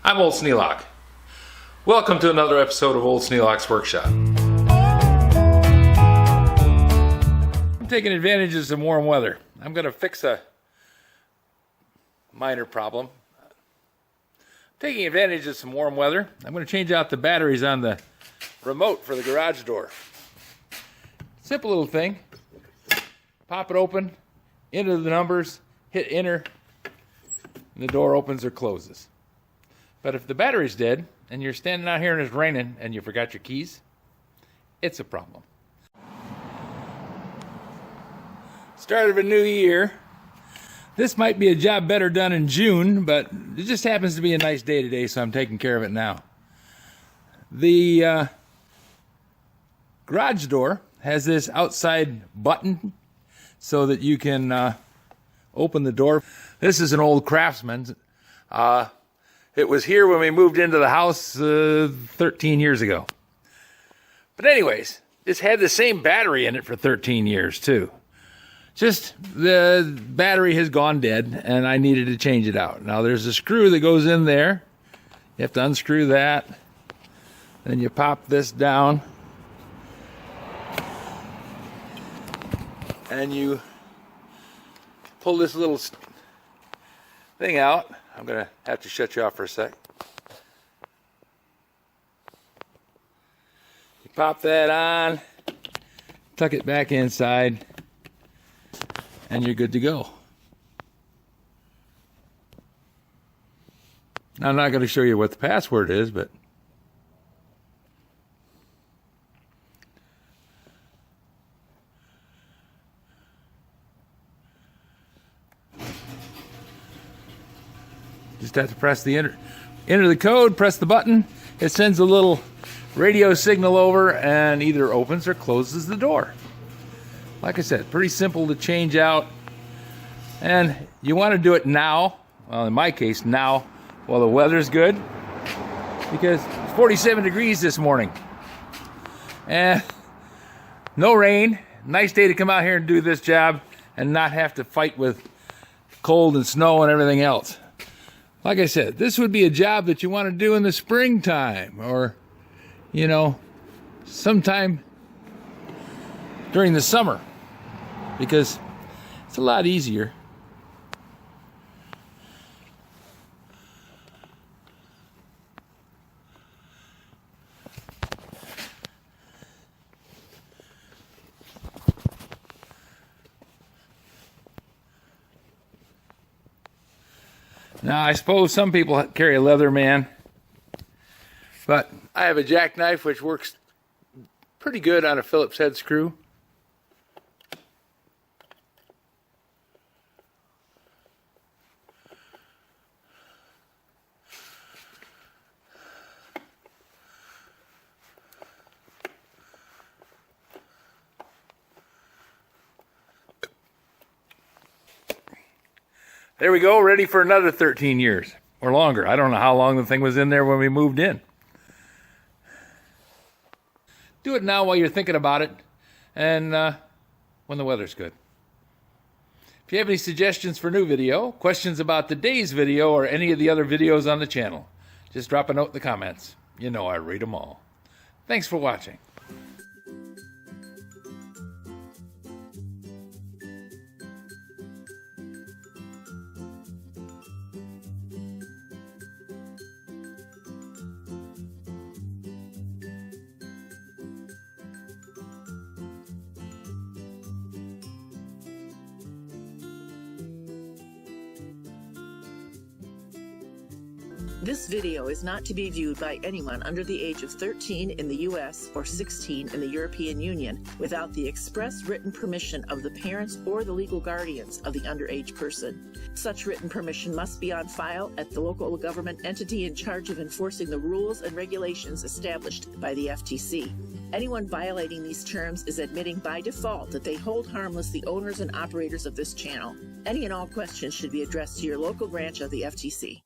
I'm Old Sneelock. Welcome to another episode of Old Sneelock's Workshop. I'm taking advantage of some warm weather. I'm going to fix a minor problem. Taking advantage of some warm weather, I'm going to change out the batteries on the remote for the garage door. Simple little thing. Pop it open, enter the numbers, hit enter, and the door opens or closes. But if the battery's dead and you're standing out here and it's raining and you forgot your keys, it's a problem. Start of a new year. This might be a job better done in June, but it just happens to be a nice day today, so I'm taking care of it now. The garage door has this outside button so that you can open the door. This is an old Craftsman. It was here when we moved into the house 13 years ago. But anyways, it's had the same battery in it for 13 years too. Just the battery has gone dead and I needed to change it out. Now there's a screw that goes in there. You have to unscrew that. Then you pop this down. And you pull this little thing out. I'm going to have to shut you off for a sec. You pop that on, tuck it back inside, and you're good to go. Now, I'm not going to show you what the password is, but just have to press the enter the code, press the button. It sends a little radio signal over and either opens or closes the door. Like I said, pretty simple to change out. And you want to do it now, well, in my case now, while the weather's good, because it's 47 degrees this morning. And no rain. Nice day to come out here and do this job and not have to fight with cold and snow and everything else. Like I said, this would be a job that you want to do in the springtime or, you know, sometime during the summer because it's a lot easier. Now, I suppose some people carry a Leatherman, but I have a jackknife which works pretty good on a Phillips head screw. There we go, ready for another 13 years or longer. I don't know how long the thing was in there when we moved in. Do it now while you're thinking about it and when the weather's good. If you have any suggestions for new video, questions about today's video or any of the other videos on the channel, just drop a note in the comments. You know I read them all. Thanks for watching. This video is not to be viewed by anyone under the age of 13 in the U.S. or 16 in the European Union without the express written permission of the parents or the legal guardians of the underage person. Such written permission must be on file at the local government entity in charge of enforcing the rules and regulations established by the FTC. Anyone violating these terms is admitting by default that they hold harmless the owners and operators of this channel. Any and all questions should be addressed to your local branch of the FTC.